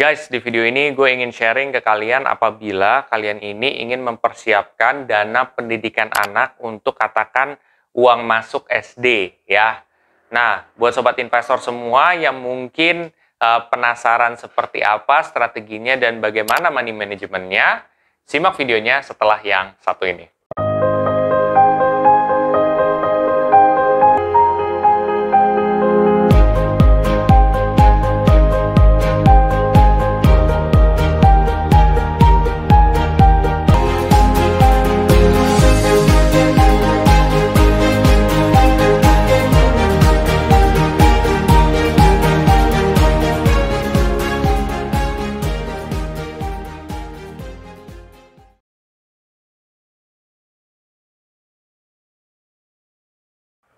Guys, di video ini gue ingin sharing ke kalian apabila kalian ini ingin mempersiapkan dana pendidikan anak untuk katakan uang masuk SD ya. Nah, buat sobat investor semua yang mungkin penasaran seperti apa strateginya dan bagaimana money manajemennya, simak videonya setelah yang satu ini.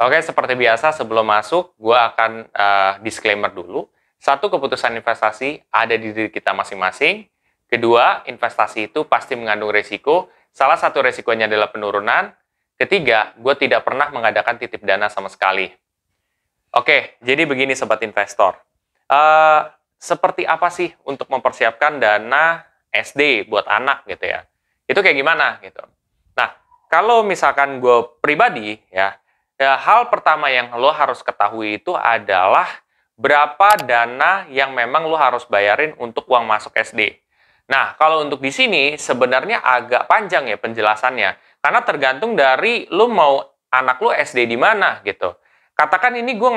Oke, seperti biasa sebelum masuk, gue akan disclaimer dulu. Satu, keputusan investasi ada di diri kita masing-masing. Kedua, investasi itu pasti mengandung resiko. Salah satu resikonya adalah penurunan. Ketiga, gue tidak pernah mengadakan titip dana sama sekali. Oke, jadi begini sobat investor. Seperti apa sih untuk mempersiapkan dana SD buat anak gitu ya? Itu kayak gimana gitu? Nah, kalau misalkan gue pribadi ya, hal pertama yang lo harus ketahui itu adalah berapa dana yang memang lo harus bayarin untuk uang masuk SD. Nah, kalau untuk di sini sebenarnya agak panjang ya penjelasannya. Karena tergantung dari lo mau anak lo SD di mana gitu. Katakan ini gue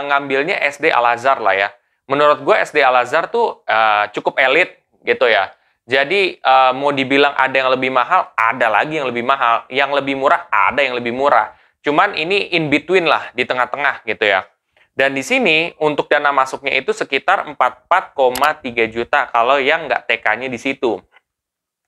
ngambilnya SD Al-Azhar lah ya. Menurut gue SD Al-Azhar tuh cukup elit gitu ya. Jadi mau dibilang ada yang lebih mahal, ada lagi yang lebih mahal. Yang lebih murah, ada yang lebih murah. Cuman ini in between lah, di tengah-tengah gitu ya. Dan di sini untuk dana masuknya itu sekitar 44,3 juta kalau yang nggak TK-nya di situ.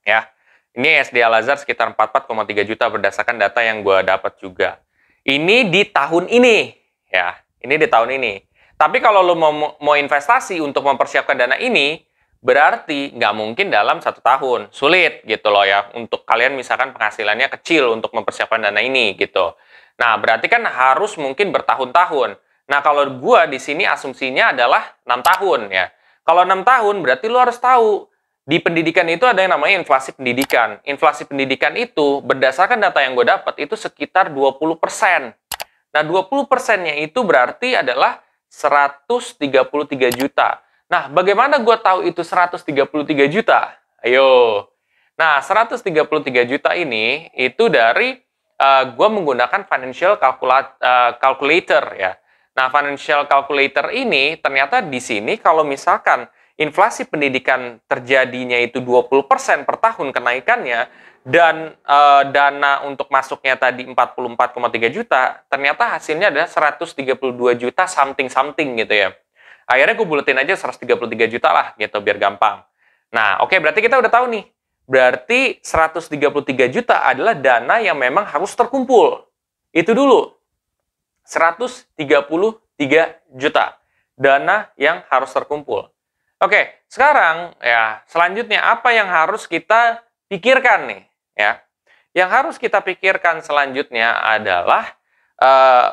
Ya. Ini SD Al-Azhar sekitar 44,3 juta berdasarkan data yang gue dapat juga. Ini di tahun ini, ya. Ini di tahun ini. Tapi kalau lo mau investasi untuk mempersiapkan dana ini, berarti nggak mungkin dalam 1 tahun. Sulit gitu loh ya. Untuk kalian misalkan penghasilannya kecil untuk mempersiapkan dana ini gitu. Nah, berarti kan harus mungkin bertahun-tahun. Nah, kalau gue di sini asumsinya adalah 6 tahun ya. Kalau 6 tahun berarti lo harus tahu di pendidikan itu ada yang namanya inflasi pendidikan. Inflasi pendidikan itu berdasarkan data yang gue dapat itu sekitar 20%. Nah, 20%-nya itu berarti adalah 133 juta. Nah, bagaimana gue tahu itu 133 juta? Ayo. Nah, 133 juta ini itu dari gue menggunakan financial calculator ya. Nah, financial calculator ini ternyata di sini kalau misalkan inflasi pendidikan terjadinya itu 20% per tahun kenaikannya dan dana untuk masuknya tadi 44,3 juta, ternyata hasilnya adalah 132 juta something gitu ya. Akhirnya gue buletin aja 133 juta lah gitu biar gampang. Nah, oke, berarti kita udah tahu nih. Berarti 133 juta adalah dana yang memang harus terkumpul. Itu dulu. 133 juta. Dana yang harus terkumpul. Oke, sekarang ya selanjutnya apa yang harus kita pikirkan nih? Ya, yang harus kita pikirkan selanjutnya adalah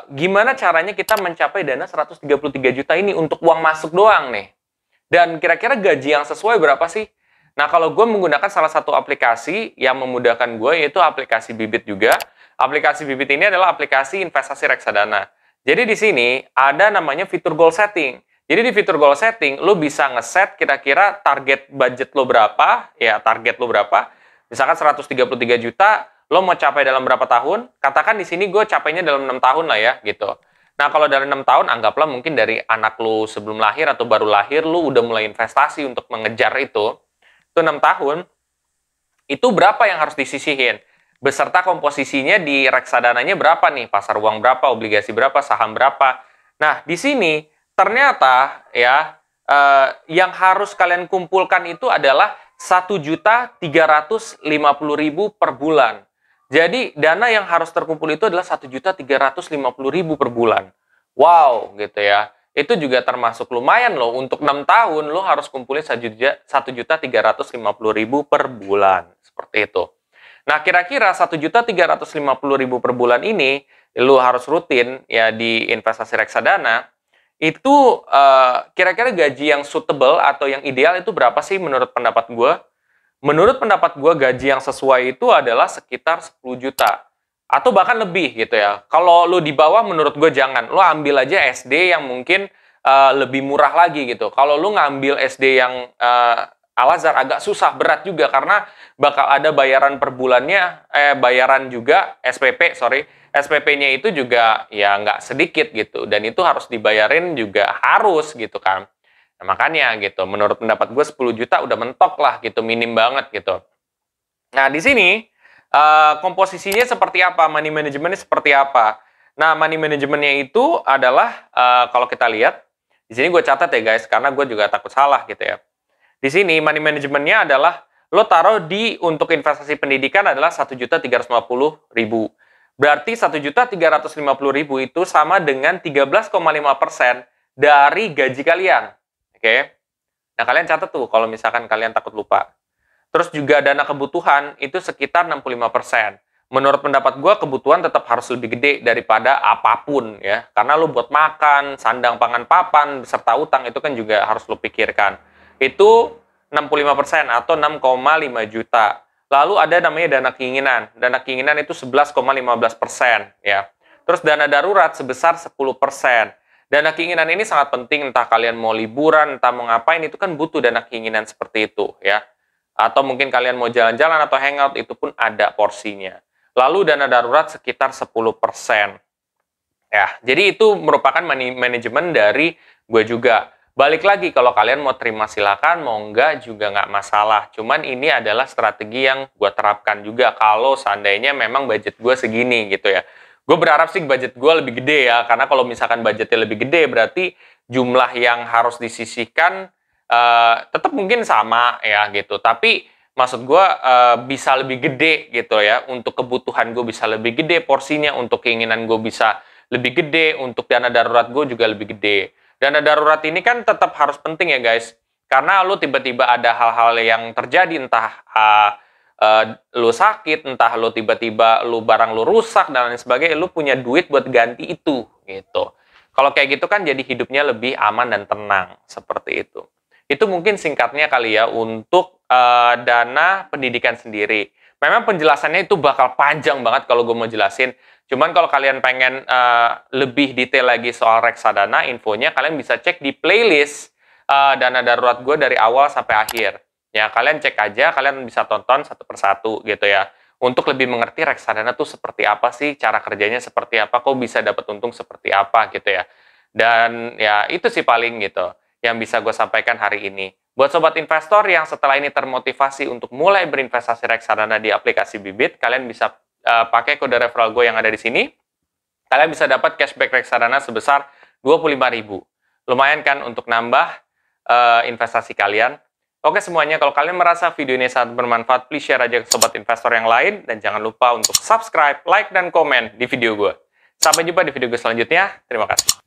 gimana caranya kita mencapai dana 133 juta ini untuk uang masuk doang nih. Dan kira-kira gaji yang sesuai berapa sih? Nah, kalau gue menggunakan salah satu aplikasi yang memudahkan gue, yaitu aplikasi Bibit juga. Aplikasi Bibit ini adalah aplikasi investasi reksadana. Jadi di sini ada namanya fitur goal setting. Jadi di fitur goal setting, lo bisa ngeset kira-kira target budget lo berapa, ya target lo berapa. Misalkan 133 juta, lo mau capai dalam berapa tahun? Katakan di sini gue capainya dalam 6 tahun lah ya, gitu. Nah, kalau dari 6 tahun, anggaplah mungkin dari anak lo sebelum lahir atau baru lahir, lo udah mulai investasi untuk mengejar itu 6 tahun, itu berapa yang harus disisihin? Beserta komposisinya di reksadananya berapa nih? Pasar uang berapa, obligasi berapa, saham berapa? Nah, di sini ternyata ya yang harus kalian kumpulkan itu adalah 1.350.000 per bulan. Jadi, dana yang harus terkumpul itu adalah 1.350.000 per bulan. Wow, gitu ya. Itu juga termasuk lumayan loh. Untuk 6 tahun, lo harus kumpulin 1.350.000 per bulan. Seperti itu. Nah, kira-kira 1.350.000 per bulan ini, lo harus rutin ya di investasi reksadana. itu kira-kira gaji yang suitable atau yang ideal itu berapa sih menurut pendapat gue? Menurut pendapat gue gaji yang sesuai itu adalah sekitar 10 juta. Atau bahkan lebih gitu ya. Kalau lu di bawah menurut gue jangan. Lu ambil aja SD yang mungkin lebih murah lagi gitu. Kalau lu ngambil SD yang Al-Azhar agak susah, berat juga karena bakal ada bayaran per bulannya, bayaran juga SPP, SPP-nya itu juga ya nggak sedikit gitu. Dan itu harus dibayarin juga harus gitu kan. Nah, makanya gitu, menurut pendapat gue 10 juta udah mentok lah gitu, minim banget gitu. Nah, di sini komposisinya seperti apa, money managementnya seperti apa. Nah, money managementnya itu adalah, kalau kita lihat, di sini gue catat ya guys, karena gue juga takut salah gitu ya. Di sini money managementnya adalah, lo taruh di untuk investasi pendidikan adalah 1.350.000. Berarti 1.350.000 itu sama dengan 13,5% dari gaji kalian. Oke? Nah, kalian catat tuh kalau misalkan kalian takut lupa. Terus juga dana kebutuhan itu sekitar 65%. Menurut pendapat gue, kebutuhan tetap harus lebih gede daripada apapun ya. Karena lu buat makan, sandang, pangan, papan, beserta utang itu kan juga harus lu pikirkan. Itu 65% atau 6,5 juta. Lalu ada namanya dana keinginan. Dana keinginan itu 11,15% ya. Terus dana darurat sebesar 10%. Dana keinginan ini sangat penting, entah kalian mau liburan, entah mau ngapain, itu kan butuh dana keinginan seperti itu ya. Atau mungkin kalian mau jalan-jalan atau hangout, itu pun ada porsinya. Lalu dana darurat sekitar 10%. Ya, jadi itu merupakan money management dari gue juga. Balik lagi, kalau kalian mau terima silakan, mau enggak juga nggak masalah. Cuman ini adalah strategi yang gue terapkan juga kalau seandainya memang budget gue segini gitu ya. Gue berharap sih budget gue lebih gede ya, karena kalau misalkan budgetnya lebih gede, berarti jumlah yang harus disisihkan tetap mungkin sama ya gitu, tapi maksud gue bisa lebih gede gitu ya, untuk kebutuhan gue bisa lebih gede porsinya, untuk keinginan gue bisa lebih gede, untuk dana darurat gue juga lebih gede. Dana darurat ini kan tetap harus penting ya guys, karena lu tiba-tiba ada hal-hal yang terjadi, entah lu sakit, entah lu tiba-tiba barang lu rusak dan lain sebagainya, lu punya duit buat ganti itu gitu. Kalau kayak gitu kan jadi hidupnya lebih aman dan tenang seperti itu. Itu mungkin singkatnya kali ya untuk dana pendidikan sendiri. Memang penjelasannya itu bakal panjang banget kalau gue mau jelasin. Cuman kalau kalian pengen lebih detail lagi soal reksadana, infonya kalian bisa cek di playlist dana darurat gue dari awal sampai akhir. Ya, kalian cek aja, kalian bisa tonton satu persatu gitu ya. Untuk lebih mengerti reksadana tuh seperti apa sih, cara kerjanya seperti apa, kok bisa dapat untung seperti apa gitu ya. Dan ya itu sih paling gitu yang bisa gue sampaikan hari ini. Buat sobat investor yang setelah ini termotivasi untuk mulai berinvestasi reksadana di aplikasi Bibit, kalian bisa pakai kode referral gue yang ada di sini. Kalian bisa dapat cashback reksadana sebesar 25.000. Lumayan kan untuk nambah investasi kalian. Oke semuanya, kalau kalian merasa video ini sangat bermanfaat, please share aja ke sobat investor yang lain. Dan jangan lupa untuk subscribe, like, dan komen di video gue. Sampai jumpa di video gue selanjutnya. Terima kasih.